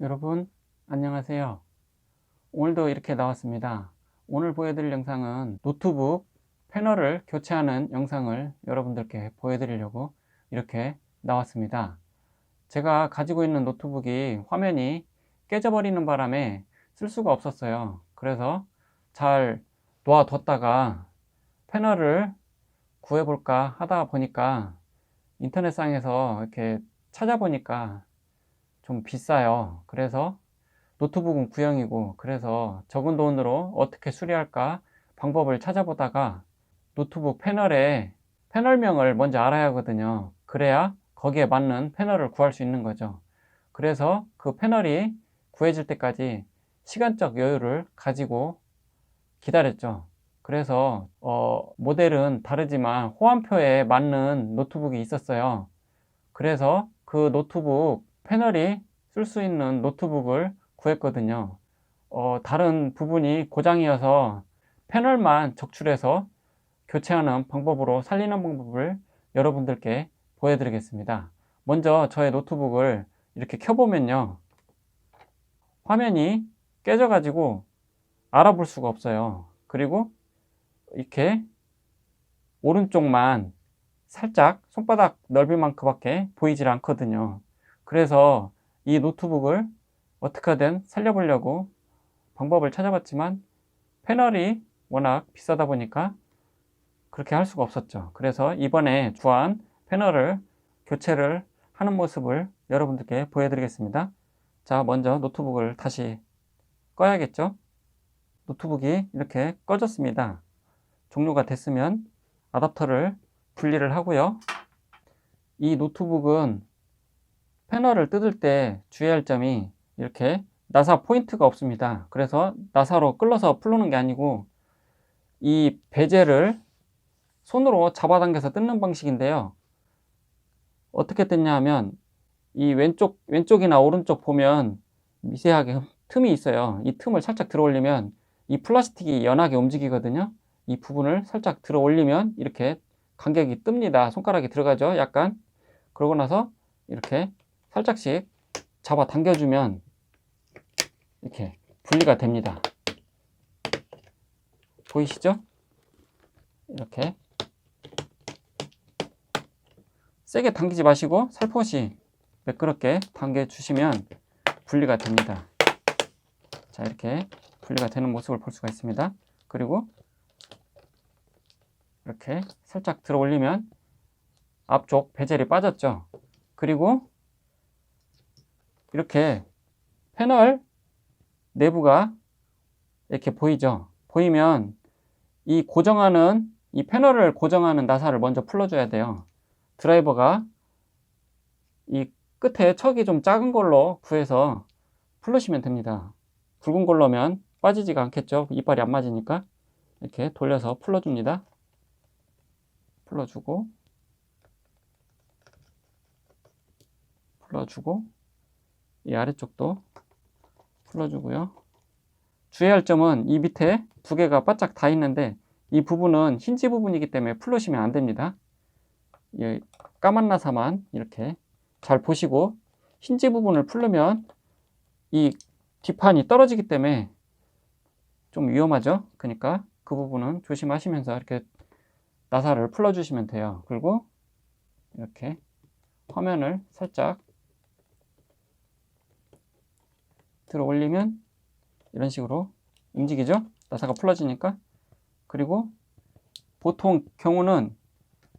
여러분 안녕하세요. 오늘도 이렇게 나왔습니다. 오늘 보여드릴 영상은 노트북 패널을 교체하는 영상을 여러분들께 보여드리려고 이렇게 나왔습니다. 제가 가지고 있는 노트북이 화면이 깨져버리는 바람에 쓸 수가 없었어요. 그래서 잘 놓아뒀다가 패널을 구해볼까 하다 보니까 인터넷상에서 이렇게 찾아보니까 좀 비싸요. 그래서 노트북은 구형이고, 그래서 적은 돈으로 어떻게 수리할까 방법을 찾아보다가 노트북 패널에 패널명을 먼저 알아야 하거든요. 그래야 거기에 맞는 패널을 구할 수 있는 거죠. 그래서 그 패널이 구해질 때까지 시간적 여유를 가지고 기다렸죠. 그래서 모델은 다르지만 호환표에 맞는 노트북이 있었어요. 그래서 그 노트북 패널이 쓸 수 있는 노트북을 구했거든요. 다른 부분이 고장이어서 패널만 적출해서 교체하는 방법으로 살리는 방법을 여러분들께 보여드리겠습니다. 먼저 저의 노트북을 이렇게 켜보면요, 화면이 깨져가지고 알아볼 수가 없어요. 그리고 이렇게 오른쪽만 살짝 손바닥 넓이만큼밖에 보이질 않거든요. 그래서 이 노트북을 어떻게든 살려보려고 방법을 찾아봤지만 패널이 워낙 비싸다 보니까 그렇게 할 수가 없었죠. 그래서 이번에 구한 패널을 교체를 하는 모습을 여러분들께 보여드리겠습니다. 자, 먼저 노트북을 다시 꺼야겠죠. 노트북이 이렇게 꺼졌습니다. 종료가 됐으면 아답터를 분리를 하고요. 이 노트북은 패널을 뜯을 때 주의할 점이 이렇게 나사 포인트가 없습니다. 그래서 나사로 끌어서 풀는 게 아니고 이 베젤을 손으로 잡아당겨서 뜯는 방식인데요. 어떻게 뜯냐 하면 이 왼쪽이나 오른쪽 보면 미세하게 틈이 있어요. 이 틈을 살짝 들어 올리면 이 플라스틱이 연하게 움직이거든요. 이 부분을 살짝 들어 올리면 이렇게 간격이 뜹니다. 손가락이 들어가죠. 약간. 그러고 나서 이렇게 살짝씩 잡아 당겨주면 이렇게 분리가 됩니다. 보이시죠? 이렇게 세게 당기지 마시고 살포시 매끄럽게 당겨주시면 분리가 됩니다. 자, 이렇게 분리가 되는 모습을 볼 수가 있습니다. 그리고 이렇게 살짝 들어 올리면 앞쪽 베젤이 빠졌죠. 그리고 이렇게 패널 내부가 이렇게 보이죠. 보이면 이 패널을 고정하는 나사를 먼저 풀어줘야 돼요. 드라이버가 이 끝에 척이 좀 작은 걸로 구해서 풀으시면 됩니다. 굵은 걸로 하면 빠지지가 않겠죠. 이빨이 안 맞으니까. 이렇게 돌려서 풀어줍니다. 풀어주고 이 아래쪽도 풀어주고요. 주의할 점은 이 밑에 두 개가 바짝 다 있는데 이 부분은 힌지 부분이기 때문에 풀으시면 안 됩니다. 이 까만 나사만 이렇게 잘 보시고, 힌지 부분을 풀려면 이 뒷판이 떨어지기 때문에 좀 위험하죠. 그러니까 그 부분은 조심하시면서 이렇게 나사를 풀어주시면 돼요. 그리고 이렇게 화면을 살짝 들어 올리면 이런 식으로 움직이죠. 나사가 풀어지니까. 그리고 보통 경우는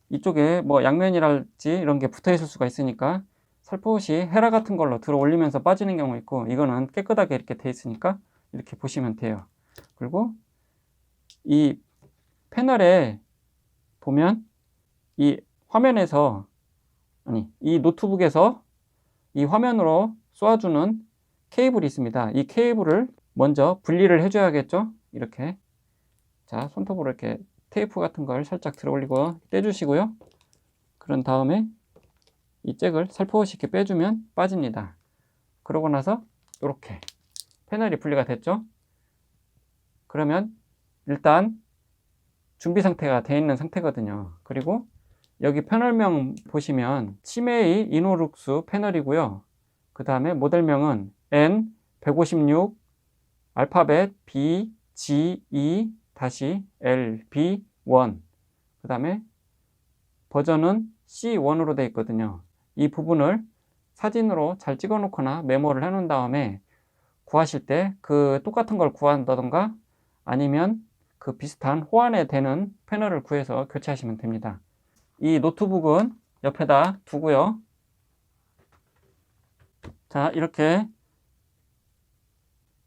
이쪽에 뭐 양면이랄지 이런 게 붙어 있을 수가 있으니까 살포시 헤라 같은 걸로 들어 올리면서 빠지는 경우 있고, 이거는 깨끗하게 이렇게 돼 있으니까 이렇게 보시면 돼요. 그리고 이 패널에 보면 이 화면에서, 이 노트북에서 이 화면으로 쏘아주는 케이블이 있습니다. 이 케이블을 먼저 분리를 해줘야겠죠. 이렇게, 자, 손톱으로 이렇게 테이프 같은 걸 살짝 들어 올리고 떼주시고요. 그런 다음에 이 잭을 살포시 이렇게 빼주면 빠집니다. 그러고 나서 이렇게 패널이 분리가 됐죠. 그러면 일단 준비 상태가 되어 있는 상태거든요. 그리고 여기 패널명 보시면 치메이 이노룩스 패널이고요. 그 다음에 모델명은 N156 알파벳 B, G, E, 다시 L, B, 1. 그 다음에 버전은 C1으로 되어 있거든요. 이 부분을 사진으로 잘 찍어 놓거나 메모를 해 놓은 다음에 구하실 때 그 똑같은 걸 구한다던가 아니면 그 비슷한 호환에 되는 패널을 구해서 교체하시면 됩니다. 이 노트북은 옆에다 두고요. 자, 이렇게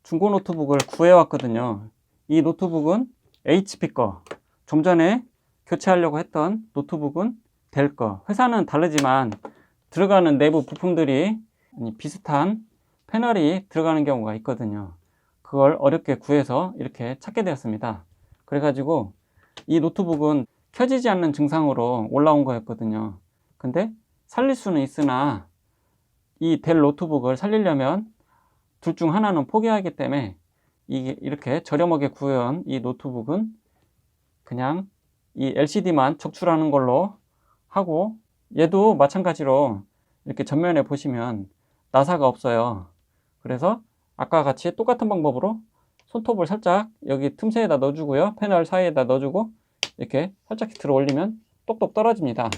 중고 노트북을 구해왔거든요. 이 노트북은 HP 거, 좀 전에 교체하려고 했던 노트북은 델 거. 회사는 다르지만 들어가는 내부 부품들이 비슷한 패널이 들어가는 경우가 있거든요. 그걸 어렵게 구해서 이렇게 찾게 되었습니다. 그래가지고 이 노트북은 켜지지 않는 증상으로 올라온 거였거든요. 근데 살릴 수는 있으나 이 델 노트북을 살리려면 둘 중 하나는 포기하기 때문에 이렇게 저렴하게 구해온 이 노트북은 그냥 이 LCD만 적출하는 걸로 하고, 얘도 마찬가지로 이렇게 전면에 보시면 나사가 없어요. 그래서 아까 같이 똑같은 방법으로 손톱을 살짝 여기 틈새에다 넣어주고요. 패널 사이에다 넣어주고 이렇게 살짝 들어 올리면 똑똑 떨어집니다.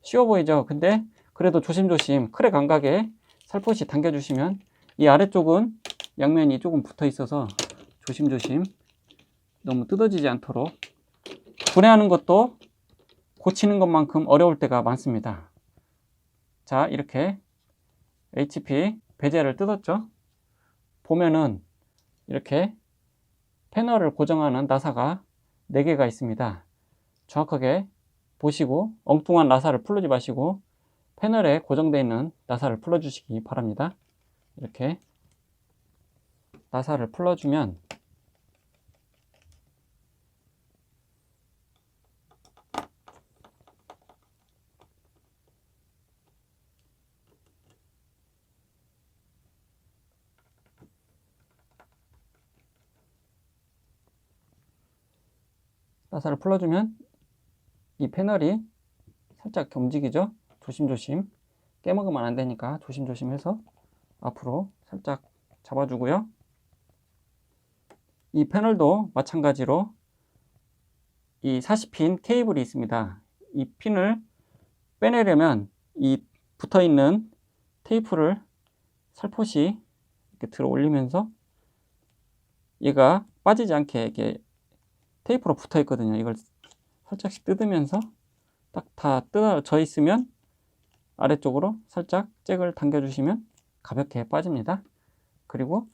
쉬워 보이죠? 근데 그래도 조심조심 크랙 안 가게 살포시 당겨주시면, 이 아래쪽은 양면이 조금 붙어 있어서 조심조심 너무 뜯어지지 않도록. 분해하는 것도 고치는 것만큼 어려울 때가 많습니다. 자, 이렇게 HP 베젤을 뜯었죠? 보면은 이렇게 패널을 고정하는 나사가 4개가 있습니다. 정확하게 보시고 엉뚱한 나사를 풀지 마시고 패널에 고정되어 있는 나사를 풀어주시기 바랍니다. 이렇게 나사를 풀어주면 이 패널이 살짝 움직이죠? 조심조심, 깨먹으면 안 되니까 조심조심 해서 앞으로 살짝 잡아주고요. 이 패널도 마찬가지로 이 40핀 케이블이 있습니다. 이 핀을 빼내려면 이 붙어있는 테이프를 살포시 이렇게 들어 올리면서, 얘가 빠지지 않게 이렇게 테이프로 붙어 있거든요. 이걸 살짝씩 뜯으면서 딱 다 뜯어져 있으면 아래쪽으로 살짝 잭을 당겨주시면 가볍게 빠집니다. 그리고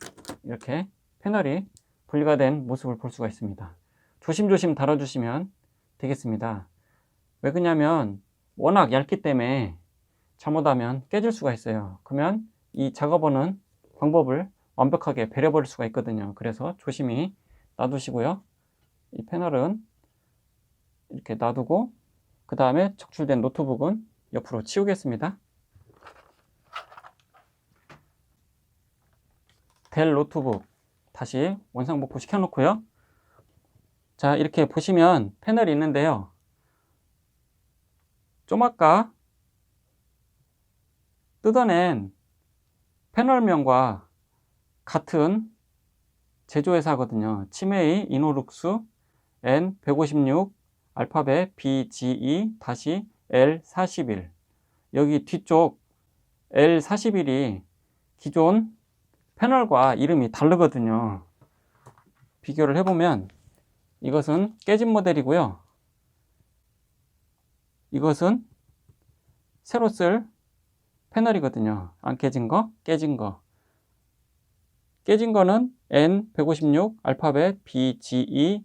이렇게 패널이 분리가 된 모습을 볼 수가 있습니다. 조심조심 달아주시면 되겠습니다. 왜 그러냐면 워낙 얇기 때문에 잘못하면 깨질 수가 있어요. 그러면 이 작업하는 방법을 완벽하게 배려버릴 수가 있거든요. 그래서 조심히 놔두시고요. 이 패널은 이렇게 놔두고 그 다음에 적출된 노트북은 옆으로 치우겠습니다. 델 노트북 다시 원상복구 시켜 놓고요. 자, 이렇게 보시면 패널이 있는데요. 좀 아까 뜯어낸 패널명과 같은 제조회사거든요. 치메이 이노룩스 N156 알파벳 BGE-L41. 여기 뒤쪽 L41이 기존 패널과 이름이 다르거든요. 비교를 해보면 이것은 깨진 모델이고요. 이것은 새로 쓸 패널이거든요. 안 깨진 거, 깨진 거. 깨진 거는 N156 알파벳 BGE-LB1.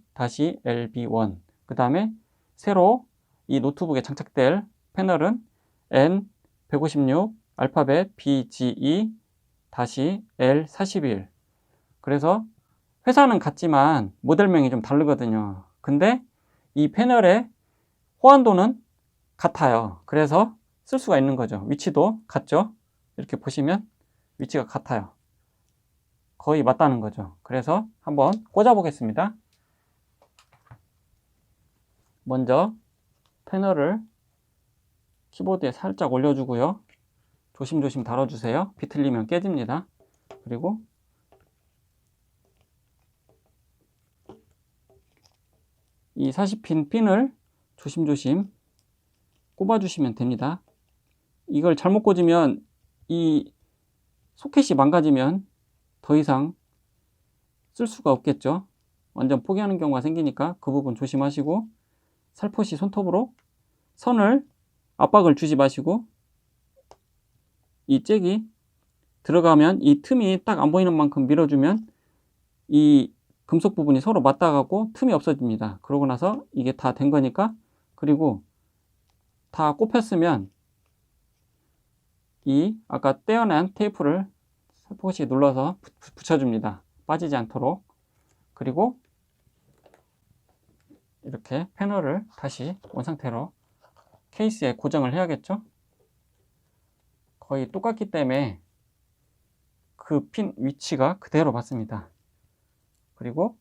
그 다음에 새로 이 노트북에 장착될 패널은 N156 알파벳 BGE-L41. 그래서 회사는 같지만 모델명이 좀 다르거든요. 근데 이 패널의 호환도는 같아요. 그래서 쓸 수가 있는 거죠. 위치도 같죠? 이렇게 보시면 위치가 같아요. 거의 맞다는 거죠. 그래서 한번 꽂아 보겠습니다. 먼저 패널을 키보드에 살짝 올려주고요. 조심조심 다뤄주세요. 비틀리면 깨집니다. 그리고 이 40핀 핀을 조심조심 꼽아주시면 됩니다. 이걸 잘못 꽂으면 이 소켓이 망가지면 더 이상 쓸 수가 없겠죠. 완전 포기하는 경우가 생기니까 그 부분 조심하시고, 살포시 손톱으로 선을 압박을 주지 마시고, 이 잭이 들어가면 이 틈이 딱 안 보이는 만큼 밀어주면 이 금속 부분이 서로 맞닿아가고 틈이 없어집니다. 그러고 나서 이게 다 된 거니까, 그리고 다 꼽혔으면 이 아까 떼어낸 테이프를 살포시 눌러서 붙여줍니다. 빠지지 않도록. 그리고 이렇게 패널을 다시 원상태로 케이스에 고정을 해야겠죠. 거의 똑같기 때문에 그 핀 위치가 그대로 맞습니다. 그리고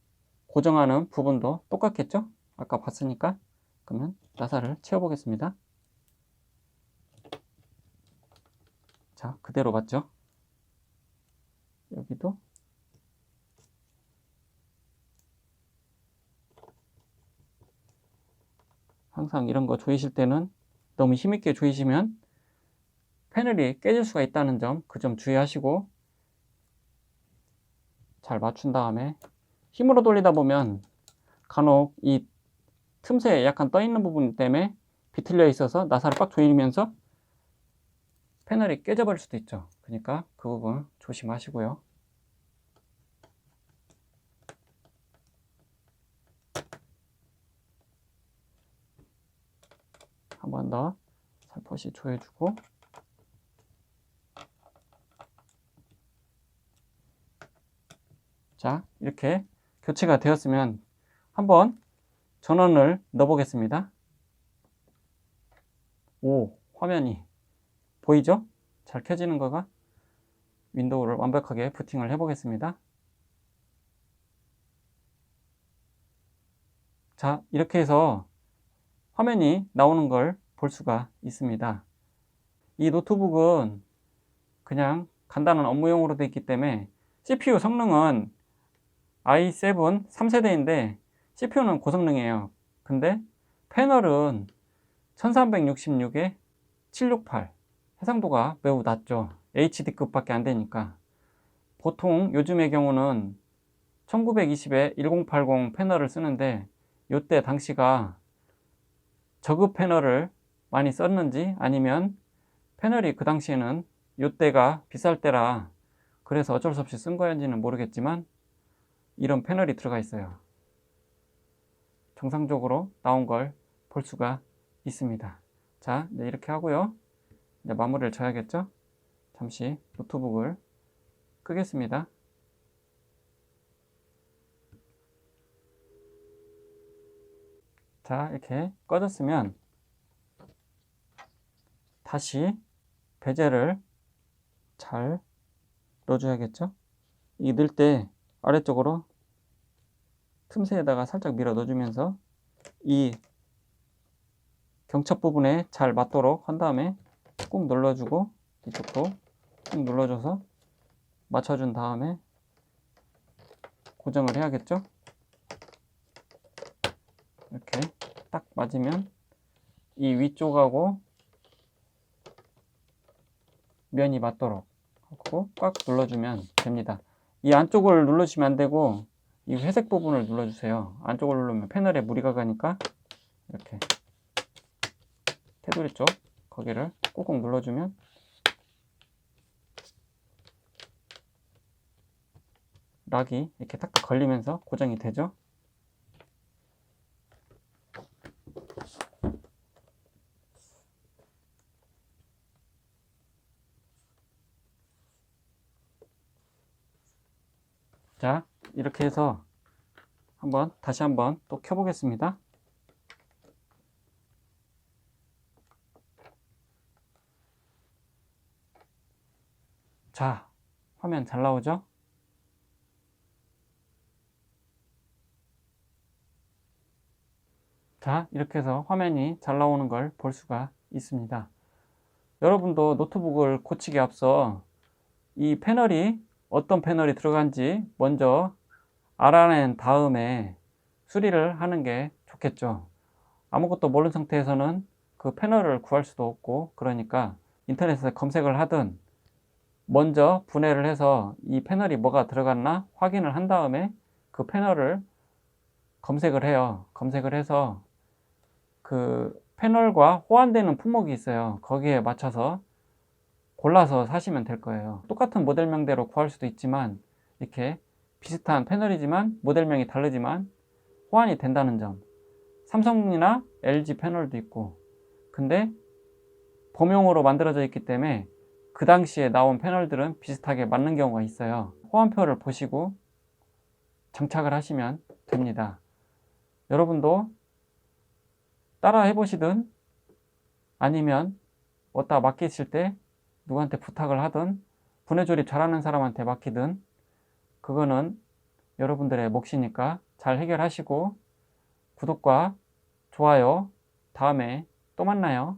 고정하는 부분도 똑같겠죠. 아까 봤으니까. 그러면 나사를 채워 보겠습니다. 자, 그대로 맞죠. 여기도 항상 이런 거 조이실 때는 너무 힘있게 조이시면 패널이 깨질 수가 있다는 점, 그 점 주의하시고 잘 맞춘 다음에 힘으로 돌리다 보면 간혹 이 틈새에 약간 떠 있는 부분 때문에 비틀려 있어서 나사를 빡 조이면서 패널이 깨져 버릴 수도 있죠. 그러니까 그 부분 조심하시고요. 한 번 더 살포시 조여주고, 자, 이렇게 교체가 되었으면 한번 전원을 넣어 보겠습니다. 오, 화면이 보이죠? 잘 켜지는 거가. 윈도우를 완벽하게 부팅을 해 보겠습니다. 자, 이렇게 해서 화면이 나오는 걸 볼 수가 있습니다. 이 노트북은 그냥 간단한 업무용으로 되어 있기 때문에 CPU 성능은 i7 3세대인데 CPU는 고성능이에요. 근데 패널은 1366에 768, 해상도가 매우 낮죠. HD급밖에 안 되니까. 보통 요즘의 경우는 1920에 1080 패널을 쓰는데, 요때 당시가 저급 패널을 많이 썼는지 아니면 패널이 그 당시에는 요때가 비쌀 때라 그래서 어쩔 수 없이 쓴 거였는지는 모르겠지만 이런 패널이 들어가 있어요. 정상적으로 나온 걸 볼 수가 있습니다. 자, 이제 이렇게 하고요. 이제 마무리를 져야겠죠? 잠시 노트북을 끄겠습니다. 자, 이렇게 꺼졌으면 다시 베젤을 잘 넣어줘야겠죠? 이 넣을 때 아래쪽으로 틈새에다가 살짝 밀어 넣어주면서 이 경첩 부분에 잘 맞도록 한 다음에 꾹 눌러주고, 이쪽도 꾹 눌러줘서 맞춰준 다음에 고정을 해야겠죠? 이렇게 딱 맞으면 이 위쪽하고 면이 맞도록 하고 꽉 눌러주면 됩니다. 이 안쪽을 눌러주시면 안 되고 이 회색 부분을 눌러주세요. 안쪽을 누르면 패널에 무리가 가니까 이렇게 테두리 쪽 거기를 꾹꾹 눌러주면 락이 이렇게 딱 걸리면서 고정이 되죠. 자, 이렇게 해서 다시 한번 또 켜보겠습니다. 자, 화면 잘 나오죠? 자, 이렇게 해서 화면이 잘 나오는 걸 볼 수가 있습니다. 여러분도 노트북을 고치기 앞서 이 패널이 어떤 패널이 들어간지 먼저 알아낸 다음에 수리를 하는 게 좋겠죠. 아무것도 모르는 상태에서는 그 패널을 구할 수도 없고, 그러니까 인터넷에 검색을 하든 먼저 분해를 해서 이 패널이 뭐가 들어갔나 확인을 한 다음에 그 패널을 검색을 해요. 검색을 해서 그 패널과 호환되는 품목이 있어요. 거기에 맞춰서 골라서 사시면 될 거예요. 똑같은 모델명대로 구할 수도 있지만 이렇게 비슷한 패널이지만 모델명이 다르지만 호환이 된다는 점. 삼성이나 LG 패널도 있고, 근데 범용으로 만들어져 있기 때문에 그 당시에 나온 패널들은 비슷하게 맞는 경우가 있어요. 호환표를 보시고 장착을 하시면 됩니다. 여러분도 따라 해보시든 아니면 어디다 맡기실 때 누구한테 부탁을 하든 분해 조립 잘하는 사람한테 맡기든 그거는 여러분들의 몫이니까 잘 해결하시고 구독과 좋아요, 다음에 또 만나요.